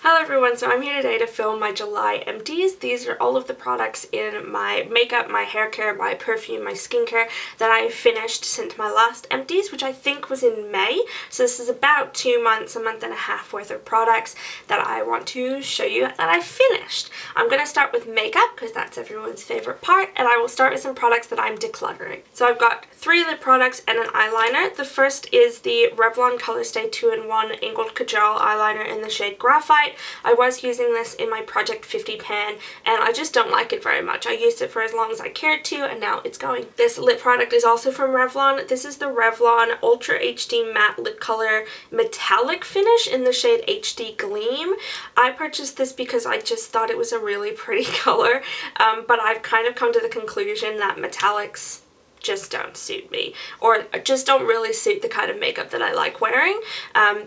Hello everyone, so I'm here today to film my July empties. These are all of the products in my makeup, my hair care, my perfume, my skincare that I finished since my last empties, which I think was in May. So this is about 2 months, a month and a half worth of products that I want to show you that I finished. I'm going to start with makeup because that's everyone's favorite part, and I will start with some products that I'm decluttering. So I've got 3 lip products and an eyeliner. The first is the Revlon ColorStay 2-in-1 Angled Kajal eyeliner in the shade Graphite. I was using this in my Project 50 pan and I just don't like it very much. I used it for as long as I cared to and now it's going. This lip product is also from Revlon. This is the Revlon Ultra HD Matte Lip Color Metallic Finish in the shade HD Gleam. I purchased this because I just thought it was a really pretty color, but I've kind of come to the conclusion that metallics just don't suit me, or just don't really suit the kind of makeup that I like wearing.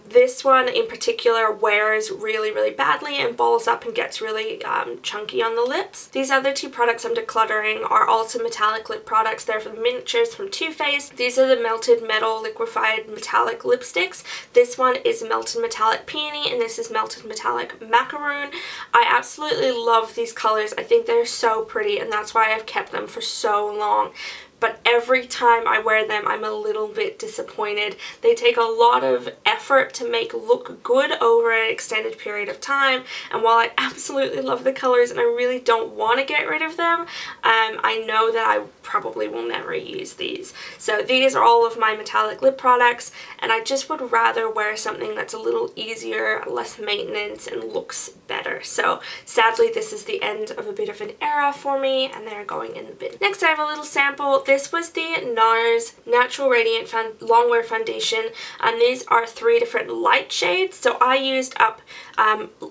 This one in particular wears really badly and balls up and gets really chunky on the lips. These other 2 products I'm decluttering are also metallic lip products. They're from Miniatures from Too Faced. These are the Melted Metal Liquified Metallic Lipsticks. This one is Melted Metallic Peony and this is Melted Metallic Macaron. I absolutely love these colors. I think they're so pretty and that's why I've kept them for so long. But every time I wear them, I'm a little bit disappointed. They take a lot of effort to make look good over an extended period of time, and while I absolutely love the colors and I really don't want to get rid of them, I know that I probably will never use these. So these are all of my metallic lip products, and I just would rather wear something that's a little easier, less maintenance, and looks better. So sadly, this is the end of a bit of an era for me, and they're going in the bin. Next, I have a little sample. This was the Nars Natural Radiant Longwear Foundation, and these are 3 different light shades. So I used up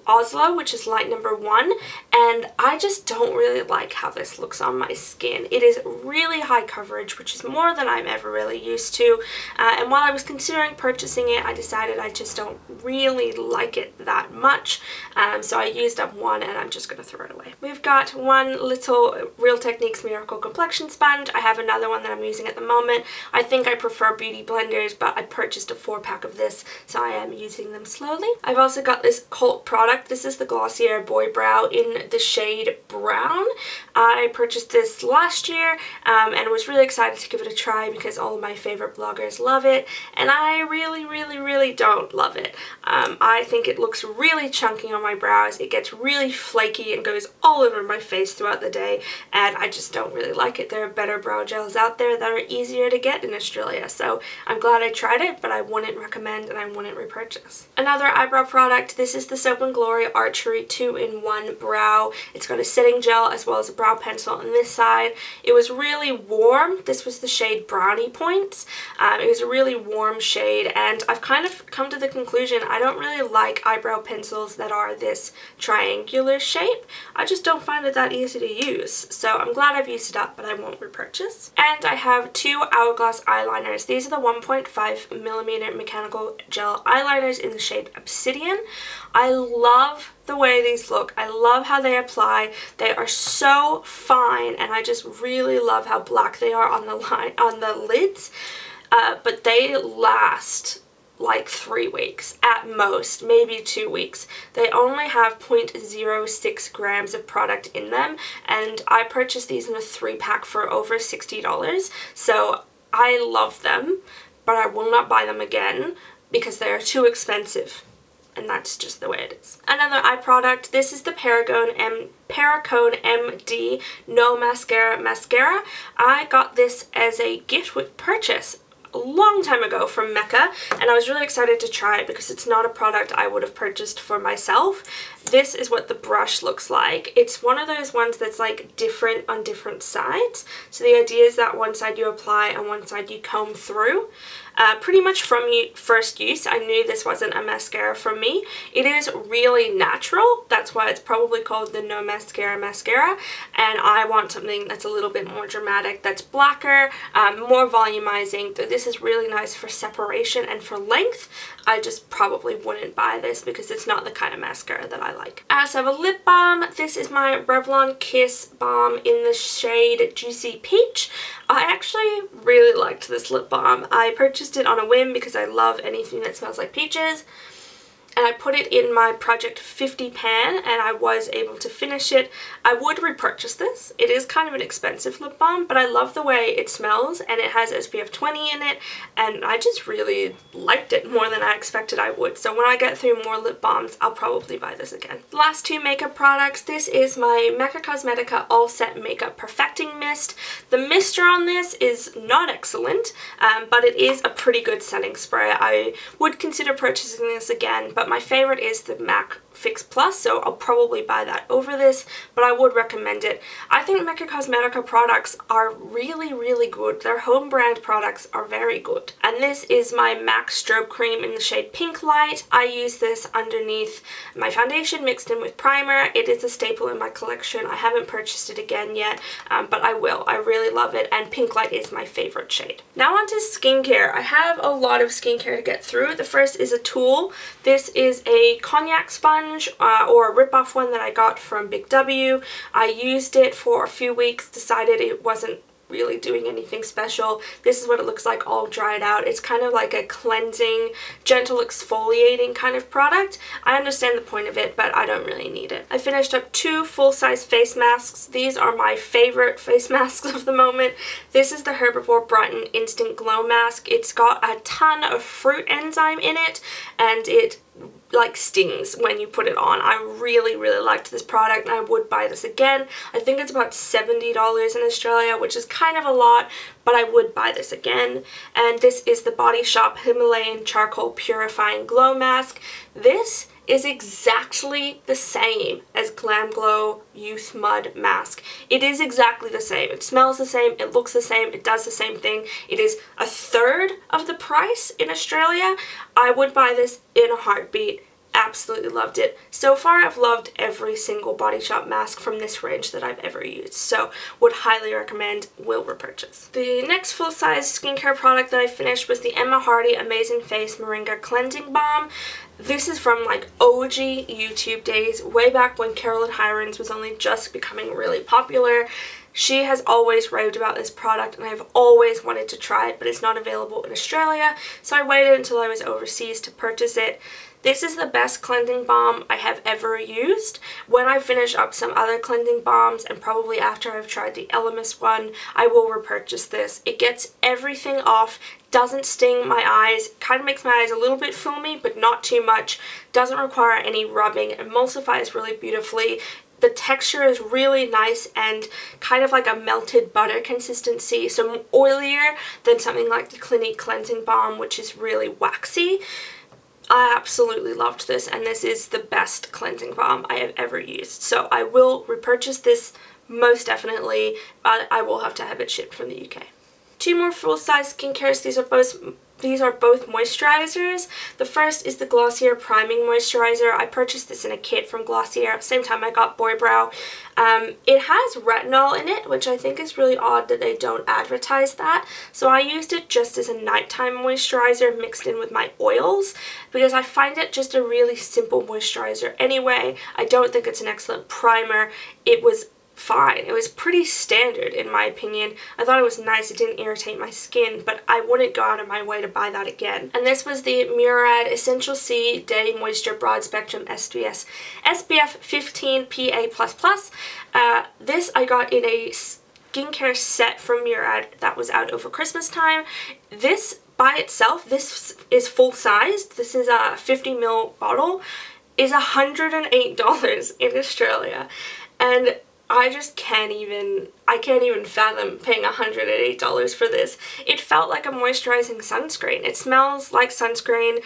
Oslo, which is light number 1, and I just don't really like how this looks on my skin. It is really high coverage, which is more than I'm ever really used to, and while I was considering purchasing it, I decided I just don't really like it that much, so I used up 1 and I'm just going to throw it away. We've got one little Real Techniques Miracle Complexion Sponge. I have another one that I'm using at the moment. I think I prefer beauty blenders, but I purchased a 4-pack of this, so I am using them slowly. I've also got this cult product. This is the Glossier Boy Brow in the shade Brown. I purchased this last year and was really excited to give it a try because all of my favorite bloggers love it, and I really don't love it. I think it looks really chunky on my brows. It gets really flaky and goes all over my face throughout the day, and I just don't really like it. There are better brow gels out there that are easier to get in Australia, so I'm glad I tried it, but I wouldn't recommend and I wouldn't repurchase. Another eyebrow product, this is the Soap & Glory Archery 2-in-1 Brow. It's got a setting gel as well as a brow pencil on this side. It was really warm. This was the shade Brownie Points. It was a really warm shade, and I've kind of come to the conclusion I don't really like eyebrow pencils that are this triangular shape. I just don't find it that easy to use, so I'm glad I've used it up, but I won't repurchase. And I have 2 Hourglass eyeliners. These are the 1.5mm mechanical gel eyeliners in the shade Obsidian. I love the way these look. I love how they apply. They are so fine, and I just really love how black they are on the lids. But they last like 3 weeks at most, maybe 2 weeks. They only have 0.06 grams of product in them, and I purchased these in a 3-pack for over $60, so I love them, but I will not buy them again because they are too expensive, and that's just the way it is. Another eye product, this is the Perricone MD No Mascara Mascara. I got this as a gift with purchase a long time ago from Mecca, and I was really excited to try it because it's not a product I would have purchased for myself. This is what the brush looks like. It's one of those ones that's like different on different sides. So the idea is that one side you apply and one side you comb through. Pretty much from first use, I knew this wasn't a mascara from me. It is really natural. That's why it's probably called the No Mascara Mascara. And I want something that's a little bit more dramatic, that's blacker, more volumizing. So this is really nice for separation and for length. I just probably wouldn't buy this because it's not the kind of mascara that I like. I also have a lip balm. This is my Revlon Kiss Balm in the shade Juicy Peach. I actually really liked this lip balm. I purchased it on a whim because I love anything that smells like peaches. and I put it in my Project 50 pan, and I was able to finish it. I would repurchase this. It is kind of an expensive lip balm, but I love the way it smells, and it has SPF 20 in it, and I just really liked it more than I expected I would. So when I get through more lip balms, I'll probably buy this again. Last two makeup products. This is my Mecca Cosmetica All Set Makeup Perfecting Mist. The mister on this is not excellent, but it is a pretty good setting spray. I would consider purchasing this again, but my favorite is the MAC Fix Plus, so I'll probably buy that over this, but I would recommend it. I think Mecca Cosmetica products are really, really good. Their home brand products are very good. And this is my MAC Strobe Cream in the shade Pink Light. I use this underneath my foundation mixed in with primer. It is a staple in my collection. I haven't purchased it again yet, but I will. I really love it, and Pink Light is my favorite shade. Now on to skincare. I have a lot of skincare to get through. The first is a tool. This is a cognac sponge, or a rip-off one that I got from Big W. I used it for a few weeks, decided it wasn't really doing anything special. This is what it looks like all dried out. It's kind of like a cleansing, gentle exfoliating kind of product. I understand the point of it, but I don't really need it. I finished up 2 full-size face masks. These are my favorite face masks of the moment. This is the Herbivore Brighten Instant Glow Mask. It's got a ton of fruit enzyme in it, and it like stings when you put it on. I really, really liked this product, and I would buy this again. I think it's about $70 in Australia, which is kind of a lot, but I would buy this again. And this is the Body Shop Himalayan Charcoal Purifying Glow Mask. This is exactly the same as Glam Glow Youth Mud Mask. It is exactly the same. It smells the same, it looks the same, it does the same thing. It is a third of the price in Australia. I would buy this in a heartbeat. Absolutely loved it. So far I've loved every single Body Shop mask from this range that I've ever used, so would highly recommend, will repurchase. The next full-size skincare product that I finished was the Emma Hardy Amazing Face Moringa Cleansing Balm. This is from like OG YouTube days, way back when Carolyn Hirons was only just becoming really popular. She has always raved about this product, and I've always wanted to try it, but it's not available in Australia, so I waited until I was overseas to purchase it. This is the best cleansing balm I have ever used. When I finish up some other cleansing balms, and probably after I've tried the Elemis one, I will repurchase this. It gets everything off, doesn't sting my eyes, kind of makes my eyes a little bit filmy, but not too much, doesn't require any rubbing, emulsifies really beautifully. The texture is really nice and kind of like a melted butter consistency, so oilier than something like the Clinique Cleansing Balm, which is really waxy. I absolutely loved this, and this is the best cleansing balm I have ever used. So I will repurchase this most definitely, but I will have to have it shipped from the UK. 2 more full-size skincares. These are both moisturizers. The first is the Glossier Priming Moisturizer. I purchased this in a kit from Glossier, same time I got Boy Brow. It has retinol in it, which I think is really odd that they don't advertise that. So I used it just as a nighttime moisturizer mixed in with my oils, because I find it just a really simple moisturizer anyway. I don't think it's an excellent primer. It was fine. It was pretty standard in my opinion. I thought it was nice. It didn't irritate my skin, but I wouldn't go out of my way to buy that again. And this was the Murad Essential C Day Moisture Broad Spectrum SPF 15 PA++. This I got in a skincare set from Murad that was out over Christmas time. This by itself, this is full sized. This is a 50 ml bottle, is $108 in Australia, and I just can't even fathom paying $108 for this. It felt like a moisturizing sunscreen. It smells like sunscreen.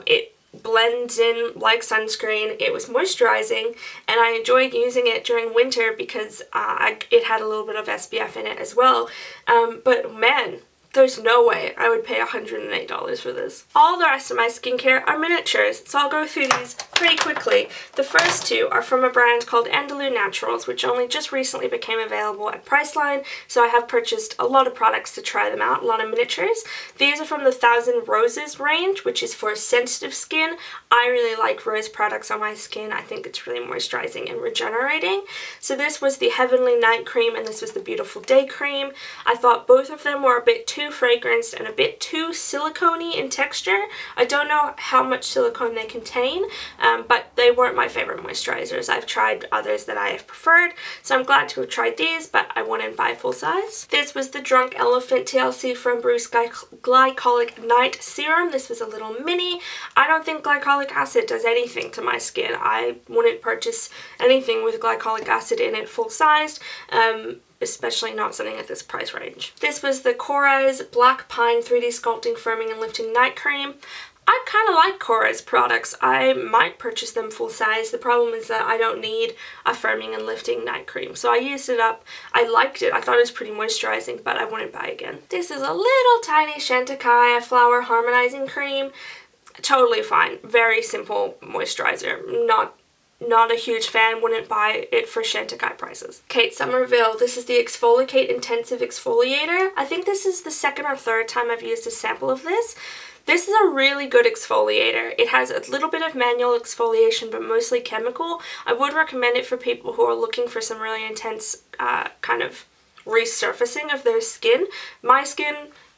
It blends in like sunscreen. It was moisturizing, and I enjoyed using it during winter because it had a little bit of SPF in it as well. But man, there's no way I would pay $108 for this. All the rest of my skincare are miniatures, so I'll go through these pretty quickly. The first 2 are from a brand called Andalou Naturals, which only just recently became available at Priceline, so I have purchased a lot of products to try them out, a lot of miniatures. These are from the 1000 Roses range, which is for sensitive skin. I really like rose products on my skin. I think it's really moisturizing and regenerating. So this was the Heavenly Night Cream, and this was the Beautiful Day Cream. I thought both of them were a bit too too fragranced and a bit too silicone-y in texture. I don't know how much silicone they contain, but they weren't my favorite moisturizers. I've tried others that I have preferred, so I'm glad to have tried these, but I wouldn't buy full size. This was the Drunk Elephant TLC from Bruce Glycolic Night Serum. This was a little mini. I don't think glycolic acid does anything to my skin. I wouldn't purchase anything with glycolic acid in it full sized, especially not something at this price range. This was the Korres Black Pine 3D Sculpting Firming and Lifting Night Cream. I kind of like Korres products. I might purchase them full size. The problem is that I don't need a firming and lifting night cream. So I used it up. I liked it. I thought it was pretty moisturizing, but I wouldn't buy again. This is a little tiny Chantecaille Flower Harmonizing Cream. Totally fine. Very simple moisturizer. Not a huge fan, wouldn't buy it for Chantecaille prices. Kate Somerville, this is the Exfoliate Intensive Exfoliator. I think this is the second or third time I've used a sample of this. This is a really good exfoliator. It has a little bit of manual exfoliation, but mostly chemical. I would recommend it for people who are looking for some really intense kind of resurfacing of their skin. My skin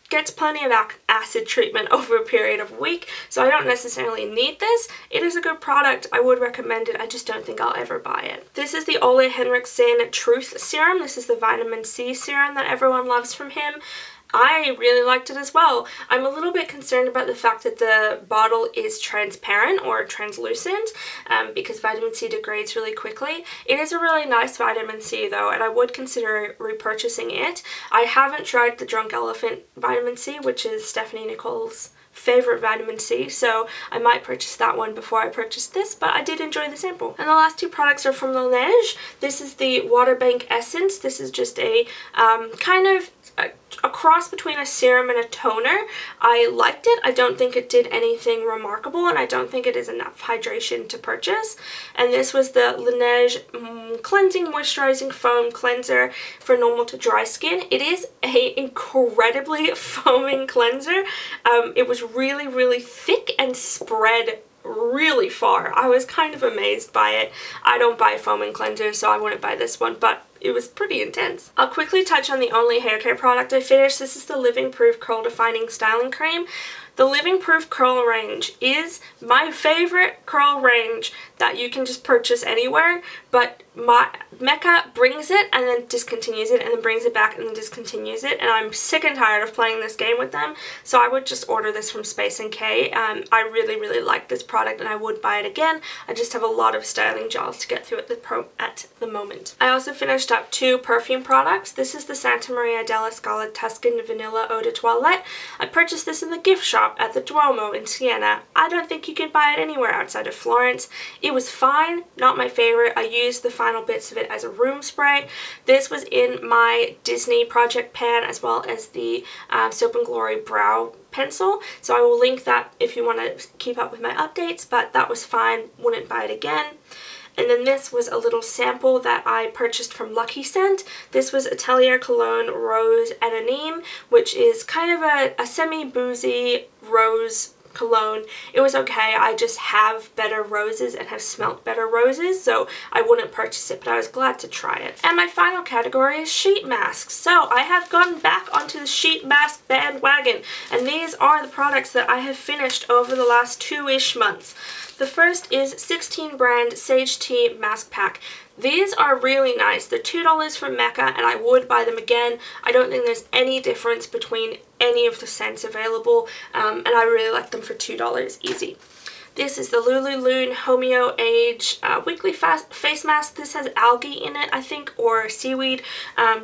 gets plenty of acid treatment over a period of a week, so I don't necessarily need this. It is a good product. I would recommend it. I just don't think I'll ever buy it. This is the Ole Henriksen Truth Serum. This is the vitamin C serum that everyone loves from him. I really liked it as well. I'm a little bit concerned about the fact that the bottle is transparent or translucent because vitamin C degrades really quickly. It is a really nice vitamin C though, and I would consider repurchasing it. I haven't tried the Drunk Elephant vitamin C, which is Stephanie Nicole's favorite vitamin C, so I might purchase that one before I purchase this, but I did enjoy the sample. And the last two products are from Laneige. This is the Waterbank Essence. This is just a kind of a cross between a serum and a toner. I liked it. I don't think it did anything remarkable, and I don't think it is enough hydration to purchase. And this was the Laneige Cleansing Moisturizing Foam Cleanser for normal to dry skin. It is a incredibly foaming cleanser. It was really, really thick and spread really far. I was kind of amazed by it. I don't buy foaming cleansers, so I wouldn't buy this one, but it was pretty intense. I'll quickly touch on the only hair care product I finished. This is the Living Proof Curl Defining Styling Cream. The Living Proof Curl range is my favorite curl range that you can just purchase anywhere, but Mecca brings it and then discontinues it and then brings it back and then discontinues it, and I'm sick and tired of playing this game with them, so I would just order this from Space & K. I really, really like this product and I would buy it again. I just have a lot of styling gels to get through at the moment. I also finished up two perfume products. This is the Santa Maria della Scala Tuscan Vanilla Eau de Toilette. I purchased this in the gift shop at the Duomo in Siena. I don't think you can buy it anywhere outside of Florence. It was fine, not my favorite. I used the final bits of it as a room spray. This was in my Disney project pan as well as the Soap & Glory brow pencil, so I will link that if you want to keep up with my updates, but that was fine, wouldn't buy it again. And then this was a little sample that I purchased from Lucky Scent. This was Atelier Cologne Rose Anonyme, which is kind of a semi-boozy rose cologne. It was okay. I just have better roses and have smelt better roses, so I wouldn't purchase it, but I was glad to try it. And my final category is sheet masks. So I have gone back onto the sheet mask bandwagon, and these are the products that I have finished over the last 2-ish months. The first is 16 brand Sage Tea Mask Pack. These are really nice. They're $2 from Mecca, and I would buy them again. I don't think there's any difference between any of the scents available, and I really like them for $2 easy. This is the Lululoon Homeo Age Weekly Face Mask. This has algae in it, I think, or seaweed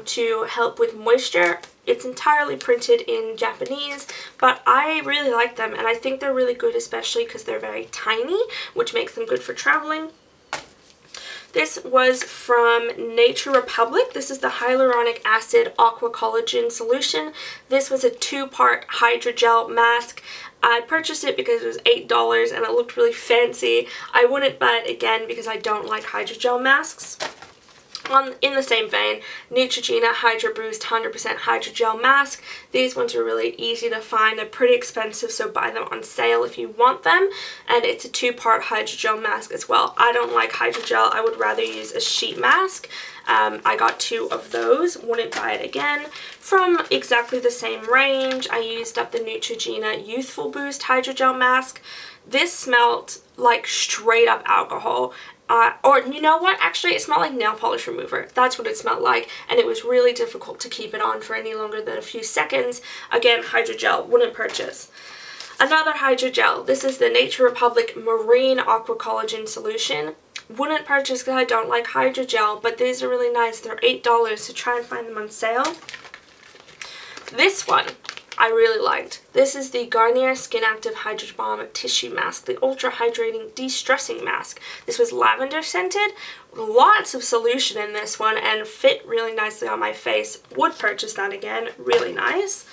to help with moisture. It's entirely printed in Japanese, but I really like them, and I think they're really good, especially because they're very tiny, which makes them good for traveling. This was from Nature Republic. This is the Hyaluronic Acid Aqua Collagen Solution. This was a 2-part hydrogel mask. I purchased it because it was $8 and it looked really fancy. I wouldn't buy it again because I don't like hydrogel masks. In the same vein, Neutrogena Hydro Boost 100% Hydrogel Mask. These ones are really easy to find. They're pretty expensive, so buy them on sale if you want them. And it's a 2-part hydrogel mask as well. I don't like hydrogel. I would rather use a sheet mask. I got 2 of those. Wouldn't buy it again. From exactly the same range, I used up the Neutrogena Youthful Boost Hydrogel Mask. This smelled like straight up alcohol. Or you know what, actually it smelled like nail polish remover. That's what it smelled like, and it was really difficult to keep it on for any longer than a few seconds. Again, hydrogel, wouldn't purchase. Another hydrogel, this is the Nature Republic Marine Aqua Collagen Solution. Wouldn't purchase because I don't like hydrogel, but these are really nice. They're $8, so try and find them on sale. This one I really liked. This is the Garnier Skin Active Hydro Balm Tissue Mask, the Ultra Hydrating De-Stressing Mask. This was lavender scented, lots of solution in this one, and fit really nicely on my face. Would purchase that again, really nice.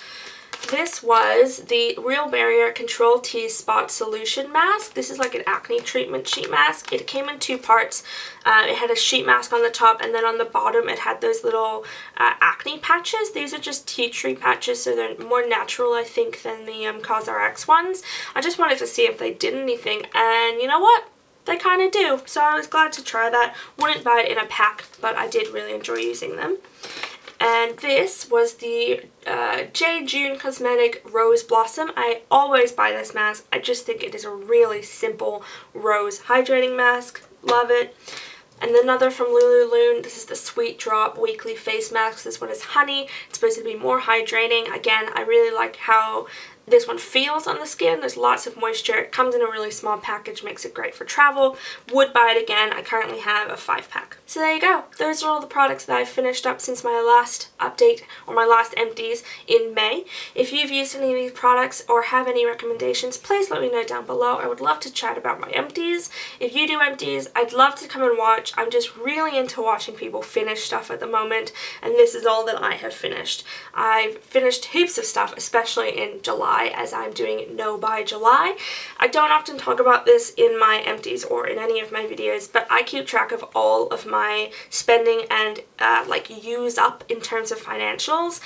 This was the Real Barrier Control T-Spot Solution Mask. This is like an acne treatment sheet mask. It came in 2 parts. It had a sheet mask on the top, and then on the bottom it had those little acne patches. These are just tea tree patches, so they're more natural, I think, than the CosRX ones. I just wanted to see if they did anything, and you know what? They kind of do, so I was glad to try that. Wouldn't buy it in a pack, but I did really enjoy using them. And this was the J. June Cosmetic Rose Blossom. I always buy this mask. I just think it is a really simple rose hydrating mask. Love it. And another from Lululemon. This is the Sweet Drop Weekly Face Mask. This one is honey. It's supposed to be more hydrating. Again, I really like how this one feels on the skin. There's lots of moisture. It comes in a really small package, makes it great for travel. Would buy it again. I currently have a 5-pack. So there you go. Those are all the products that I've finished up since my last update, or my last empties in May. If you've used any of these products or have any recommendations, please let me know down below. I would love to chat about my empties. If you do empties, I'd love to come and watch. I'm just really into watching people finish stuff at the moment, and this is all that I have finished. I've finished heaps of stuff, especially in July, as I'm doing No Buy July. I don't often talk about this in my empties or in any of my videos, but I keep track of all of my spending and like use up in terms of financials.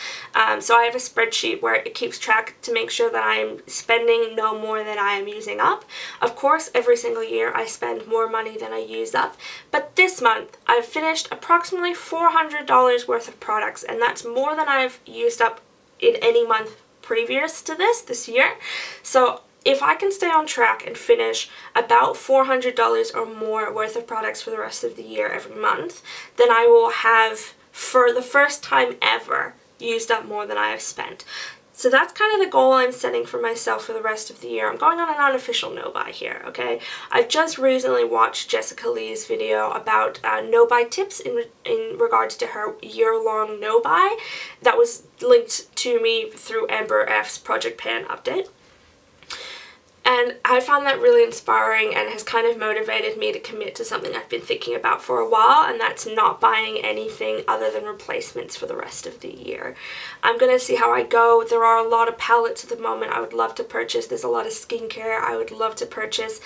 So I have a spreadsheet where it keeps track to make sure that I'm spending no more than I am using up. Of course, every single year I spend more money than I use up, but this month I've finished approximately $400 worth of products, and that's more than I've used up in any month previous to this year. So if I can stay on track and finish about $400 or more worth of products for the rest of the year every month, then I will have, for the first time ever, used up more than I have spent. So that's kind of the goal I'm setting for myself for the rest of the year. I'm going on an unofficial no-buy here, okay? I just recently watched Jessica Lee's video about no-buy tips in regards to her year-long no-buy. That was linked to me through Amber F's Project Pan update. And I found that really inspiring and has kind of motivated me to commit to something I've been thinking about for a while, and that's not buying anything other than replacements for the rest of the year. I'm going to see how I go. There are a lot of palettes at the moment I would love to purchase. There's a lot of skincare I would love to purchase.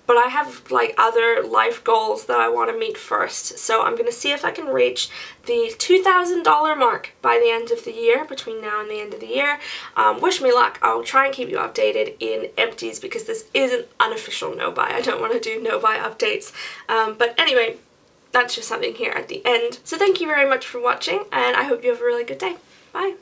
But I have like other life goals that I want to meet first. So I'm going to see if I can reach the $2,000 mark by the end of the year, between now and the end of the year. Wish me luck. I'll try and keep you updated in empties because this is an unofficial no-buy. I don't want to do no-buy updates. But anyway, that's just something here at the end. So thank you very much for watching, and I hope you have a really good day. Bye.